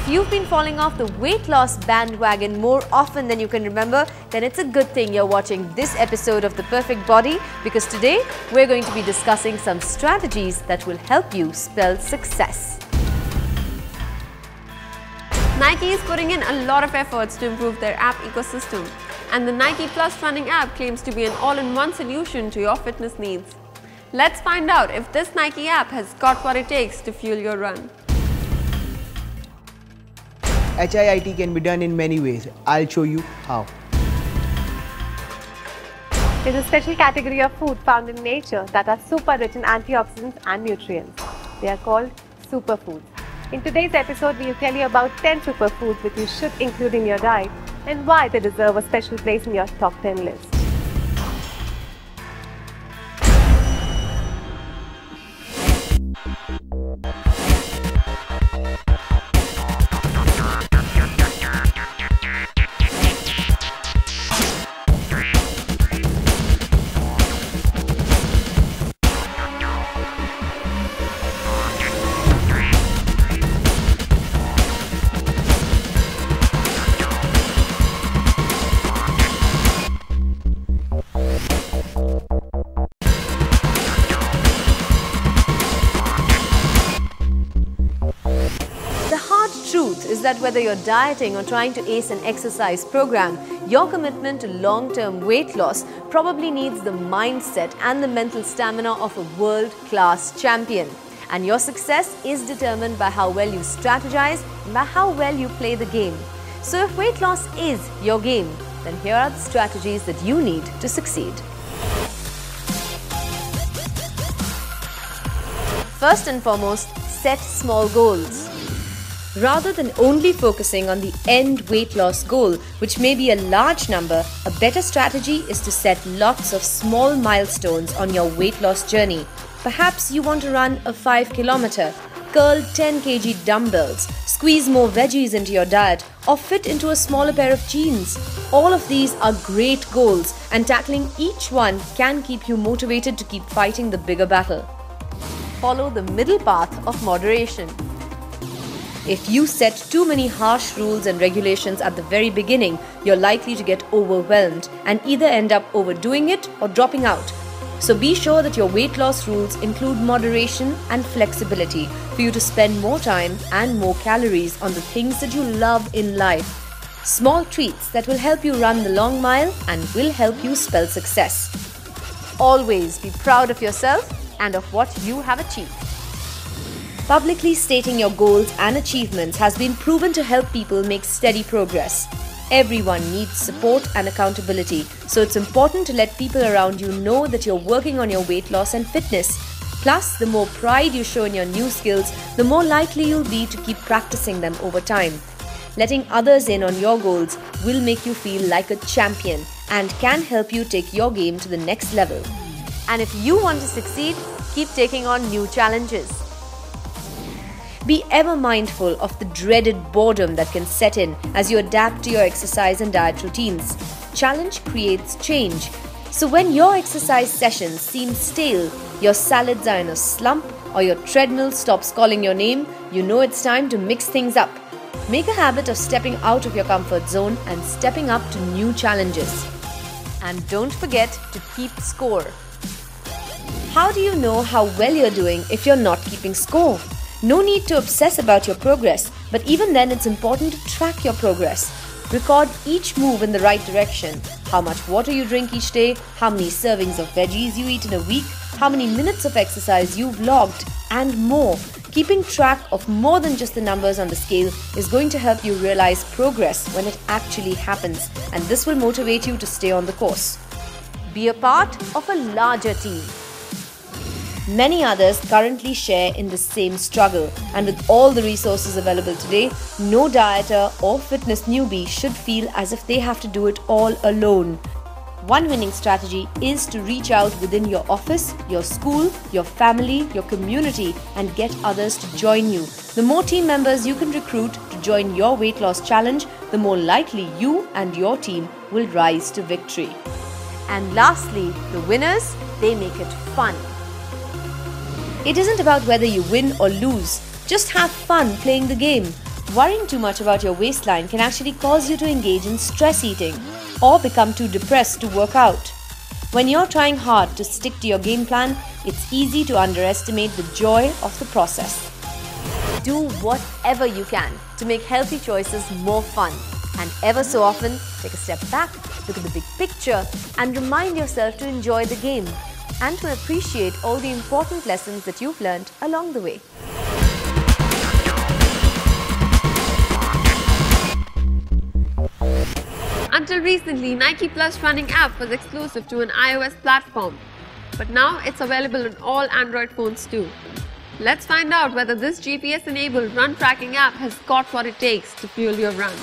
If you've been falling off the weight loss bandwagon more often than you can remember, then it's a good thing you're watching this episode of The Perfect Body, because today we're going to be discussing some strategies that will help you spell success. Nike is putting in a lot of efforts to improve their app ecosystem, and the Nike Plus Running app claims to be an all-in-one solution to your fitness needs. Let's find out if this Nike app has got what it takes to fuel your run. HIIT can be done in many ways. I'll show you how. There's a special category of food found in nature that are super rich in antioxidants and nutrients. They are called superfoods. In today's episode, we'll tell you about 10 superfoods that you should include in your diet and why they deserve a special place in your top 10 list. Is that whether you're dieting or trying to ace an exercise program, your commitment to long-term weight loss probably needs the mindset and the mental stamina of a world-class champion. And your success is determined by how well you strategize and by how well you play the game. So if weight loss is your game, then here are the strategies that you need to succeed. First and foremost, set small goals. Rather than only focusing on the end weight loss goal, which may be a large number, a better strategy is to set lots of small milestones on your weight loss journey. Perhaps you want to run a 5 kilometer, curl 10 kg dumbbells, squeeze more veggies into your diet, or fit into a smaller pair of jeans. All of these are great goals, and tackling each one can keep you motivated to keep fighting the bigger battle. Follow the middle path of moderation. If you set too many harsh rules and regulations at the very beginning, you're likely to get overwhelmed and either end up overdoing it or dropping out. So be sure that your weight loss rules include moderation and flexibility for you to spend more time and more calories on the things that you love in life. Small treats that will help you run the long mile and will help you spell success. Always be proud of yourself and of what you have achieved. Publicly stating your goals and achievements has been proven to help people make steady progress. Everyone needs support and accountability, so it's important to let people around you know that you're working on your weight loss and fitness. Plus, the more pride you show in your new skills, the more likely you'll be to keep practicing them over time. Letting others in on your goals will make you feel like a champion and can help you take your game to the next level. And if you want to succeed, keep taking on new challenges. Be ever mindful of the dreaded boredom that can set in as you adapt to your exercise and diet routines. Challenge creates change. So when your exercise sessions seem stale, your salads are in a slump, or your treadmill stops calling your name, you know it's time to mix things up. Make a habit of stepping out of your comfort zone and stepping up to new challenges. And don't forget to keep score. How do you know how well you're doing if you're not keeping score? No need to obsess about your progress, but even then it's important to track your progress. Record each move in the right direction. How much water you drink each day, how many servings of veggies you eat in a week, how many minutes of exercise you've logged, and more. Keeping track of more than just the numbers on the scale is going to help you realize progress when it actually happens, and this will motivate you to stay on the course. Be a part of a larger team. Many others currently share in the same struggle, and with all the resources available today, no dieter or fitness newbie should feel as if they have to do it all alone. One winning strategy is to reach out within your office, your school, your family, your community, and get others to join you. The more team members you can recruit to join your weight loss challenge, the more likely you and your team will rise to victory. And lastly, the winners, they make it fun. It isn't about whether you win or lose, just have fun playing the game. Worrying too much about your waistline can actually cause you to engage in stress eating or become too depressed to work out. When you're trying hard to stick to your game plan, it's easy to underestimate the joy of the process. Do whatever you can to make healthy choices more fun. And ever so often, take a step back, look at the big picture, and remind yourself to enjoy the game and to appreciate all the important lessons that you've learned along the way. Until recently, Nike Plus Running app was exclusive to an iOS platform, but now it's available on all Android phones too. Let's find out whether this GPS-enabled run tracking app has got what it takes to fuel your run.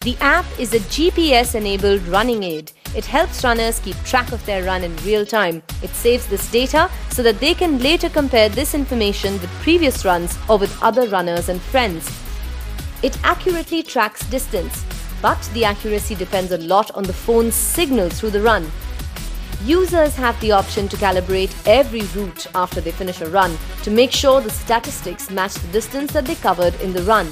The app is a GPS-enabled running aid. It helps runners keep track of their run in real time. It saves this data so that they can later compare this information with previous runs or with other runners and friends. It accurately tracks distance, but the accuracy depends a lot on the phone's signal through the run. Users have the option to calibrate every route after they finish a run to make sure the statistics match the distance that they covered in the run.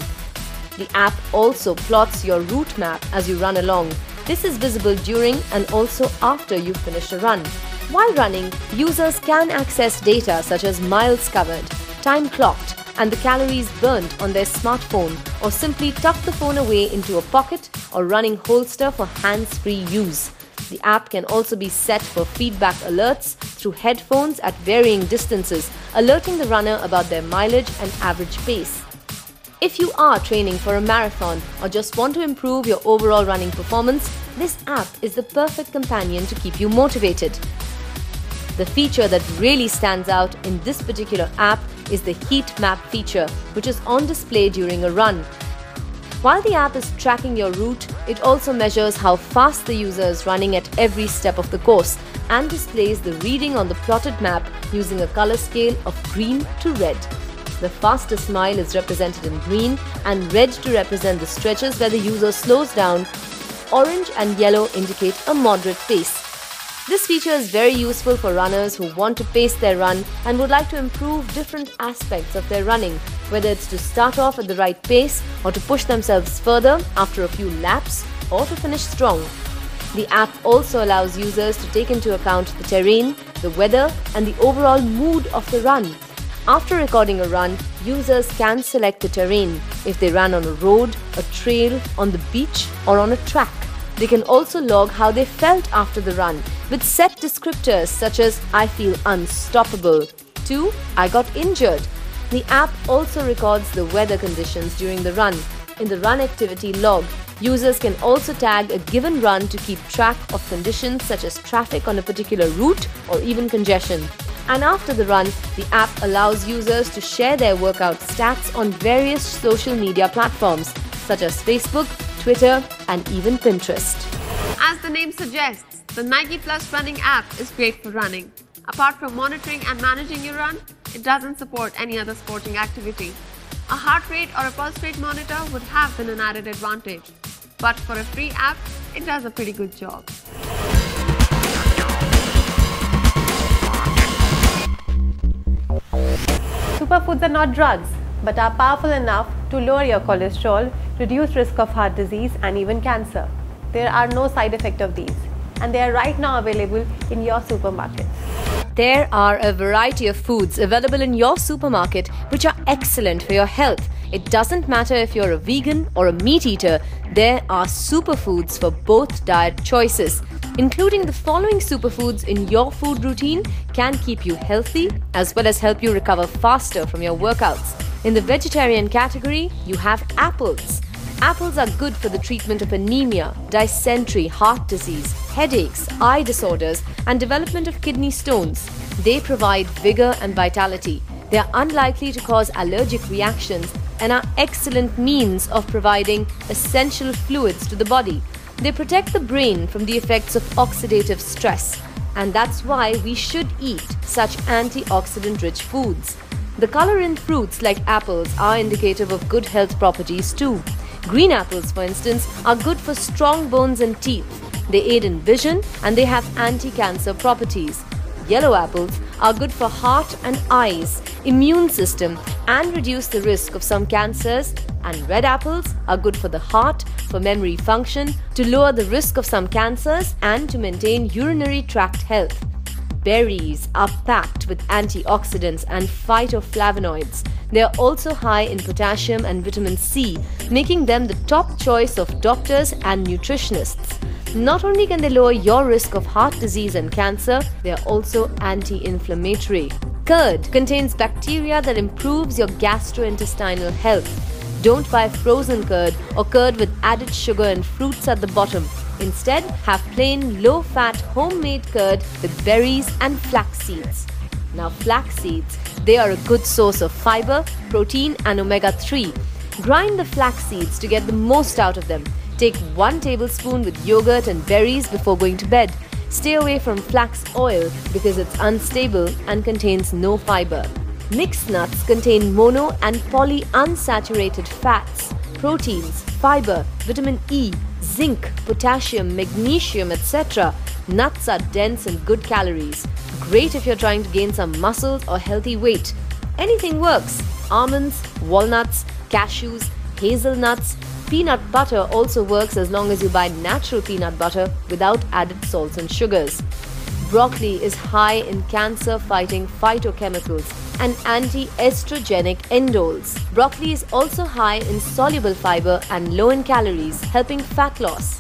The app also plots your route map as you run along. This is visible during and also after you've finished a run. While running, users can access data such as miles covered, time clocked, and the calories burnt on their smartphone, or simply tuck the phone away into a pocket or running holster for hands-free use. The app can also be set for feedback alerts through headphones at varying distances, alerting the runner about their mileage and average pace. If you are training for a marathon or just want to improve your overall running performance, this app is the perfect companion to keep you motivated. The feature that really stands out in this particular app is the heat map feature, which is on display during a run. While the app is tracking your route, it also measures how fast the user is running at every step of the course and displays the reading on the plotted map using a color scale of green to red. The fastest mile is represented in green and red to represent the stretches where the user slows down. Orange and yellow indicate a moderate pace. This feature is very useful for runners who want to pace their run and would like to improve different aspects of their running, whether it's to start off at the right pace or to push themselves further after a few laps or to finish strong. The app also allows users to take into account the terrain, the weather, and the overall mood of the run. After recording a run, users can select the terrain if they ran on a road, a trail, on the beach, or on a track. They can also log how they felt after the run with set descriptors such as "I feel unstoppable" to "I got injured." The app also records the weather conditions during the run. In the run activity log, users can also tag a given run to keep track of conditions such as traffic on a particular route or even congestion. And after the run, the app allows users to share their workout stats on various social media platforms such as Facebook, Twitter, and even Pinterest. As the name suggests, the Nike Plus Running app is great for running. Apart from monitoring and managing your run, it doesn't support any other sporting activity. A heart rate or a pulse rate monitor would have been an added advantage. But for a free app, it does a pretty good job. Superfoods are not drugs, but are powerful enough to lower your cholesterol, reduce risk of heart disease and even cancer. There are no side effects of these, and they are right now available in your supermarket. There are a variety of foods available in your supermarket which are excellent for your health. It doesn't matter if you're a vegan or a meat eater, there are superfoods for both diet choices. Including the following superfoods in your food routine can keep you healthy as well as help you recover faster from your workouts. In the vegetarian category, you have apples. Apples are good for the treatment of anemia, dysentery, heart disease, headaches, eye disorders, and development of kidney stones. They provide vigor and vitality. They are unlikely to cause allergic reactions and are excellent means of providing essential fluids to the body. They protect the brain from the effects of oxidative stress, and that's why we should eat such antioxidant-rich foods. The color in fruits like apples are indicative of good health properties too. Green apples, for instance, are good for strong bones and teeth. They aid in vision and they have anti-cancer properties. yellow apples are good for heart and eyes, immune system, and reduce the risk of some cancers, and red apples are good for the heart, for memory function, to lower the risk of some cancers, and to maintain urinary tract health. Berries are packed with antioxidants and phytoflavonoids. They are also high in potassium and vitamin C, making them the top choice of doctors and nutritionists. Not only can they lower your risk of heart disease and cancer, they are also anti-inflammatory. Curd contains bacteria that improves your gastrointestinal health. Don't buy frozen curd or curd with added sugar and fruits at the bottom. Instead, have plain, low-fat, homemade curd with berries and flax seeds. Now, flax seeds, they are a good source of fiber, protein and omega-3. Grind the flax seeds to get the most out of them. Take 1 tablespoon with yogurt and berries before going to bed. Stay away from flax oil because it's unstable and contains no fiber. Mixed nuts contain mono and polyunsaturated fats, proteins, fiber, vitamin E, zinc, potassium, magnesium, etc. Nuts are dense in good calories. Great if you're trying to gain some muscles or healthy weight. Anything works. Almonds, walnuts, cashews, hazelnuts. Peanut butter also works as long as you buy natural peanut butter without added salts and sugars. Broccoli is high in cancer-fighting phytochemicals and anti-estrogenic endols. Broccoli is also high in soluble fiber and low in calories, helping fat loss.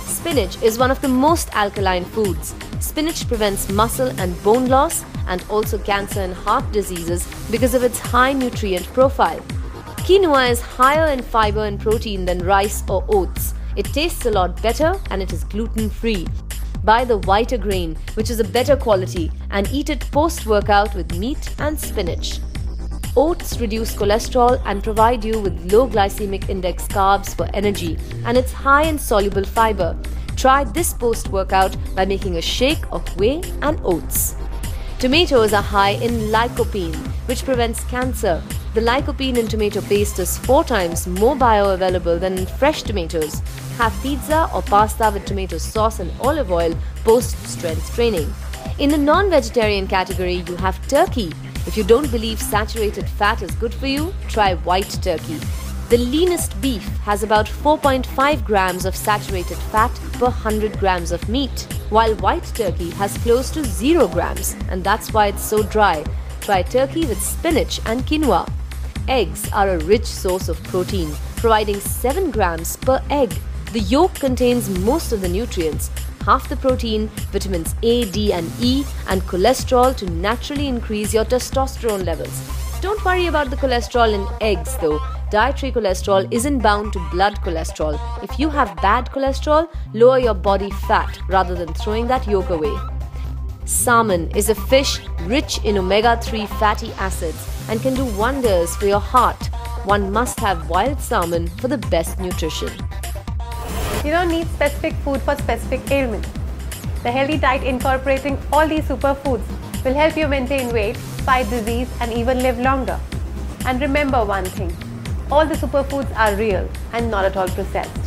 Spinach is one of the most alkaline foods. Spinach prevents muscle and bone loss and also cancer and heart diseases because of its high nutrient profile. Quinoa is higher in fiber and protein than rice or oats. It tastes a lot better and it is gluten-free. Buy the whiter grain, which is a better quality, and eat it post-workout with meat and spinach. Oats reduce cholesterol and provide you with low glycemic index carbs for energy, and it's high in soluble fiber. Try this post-workout by making a shake of whey and oats. Tomatoes are high in lycopene, which prevents cancer. The lycopene in tomato paste is 4 times more bioavailable than in fresh tomatoes. Have pizza or pasta with tomato sauce and olive oil post-strength training. In the non-vegetarian category, you have turkey. If you don't believe saturated fat is good for you, try white turkey. The leanest beef has about 4.5 grams of saturated fat per 100 grams of meat, while white turkey has close to 0 grams, and that's why it's so dry. Try turkey with spinach and quinoa. Eggs are a rich source of protein, providing 7 grams per egg. The yolk contains most of the nutrients, half the protein, vitamins A, D and E, and cholesterol to naturally increase your testosterone levels. Don't worry about the cholesterol in eggs though. Dietary cholesterol isn't bound to blood cholesterol. If you have bad cholesterol, lower your body fat rather than throwing that yolk away. Salmon is a fish rich in omega-3 fatty acids and can do wonders for your heart. One must have wild salmon for the best nutrition. You don't need specific food for specific ailments. The healthy diet incorporating all these superfoods will help you maintain weight, fight disease and even live longer. And remember one thing, all the superfoods are real and not at all processed.